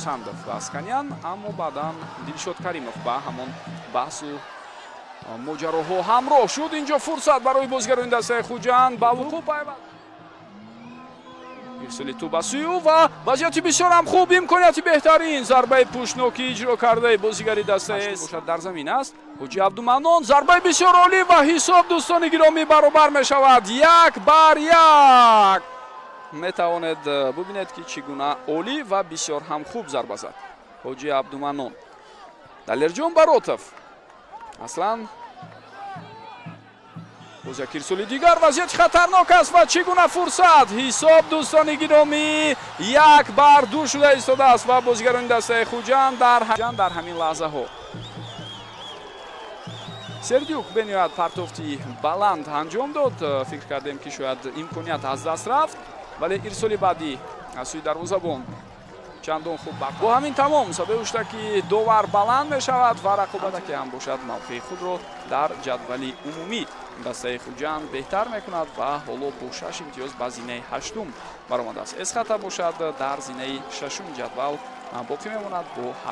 Хурсандов ва Асканян, аммо баъдан Дилшод Каримов ба ҳамон баҳсу моҷароҳо ҳамроҳ шуд. Инҷо фурсат барои бозигарони дастаи Хуҷанд ба вуқӯъ пайваст. ирсоли ту ба сӯю ва вазъияти бисёр ҳам хуб, имконияти беҳтарин, зарбаи пӯшноки иҷро кардаи бозигари дастаи бошад дар замин аст. Ҳоҷи Абдуманнон, зарбаи бисёр олӣ ва ҳисоб дӯстони гиромӣ баробар мешавад. 1-1. метавонед бубинед ки чӣ гуна олӣ ва бисёр ҳам хуб зарба зад Ҳоҷи Абдуманнон. Далерҷон Баротов аслан боз як ирсоли дигар, вазъияти хатарнок аст ва чӣ гуна фурсат. ҳисоб дӯстони гиромӣ 1-2 шуда истодааст ва бозигарони дастаи Хуҷанд дар ҳамин лаҳзаҳо. Сердюк бениҳоят партофти баланд анҷом дод. фикр кардем ки шояд имконият аз даст рафт, вале ирсоли баъдӣ аз сӯи дарвозабон чандон хуб бо ҳамин тамом сабеушта ки довар баланд мешавад ва рақобате ки ҳам бошад мавқеи худро дар ҷадвали умумӣ дастаи Хуҷанд беҳтар мекунад ва ҳоло бо 6 имтиёз ба зинаи 8 баромадааст. Эсхата бошад дар зинаи 6 ҷадвал боқӣ мемонад бо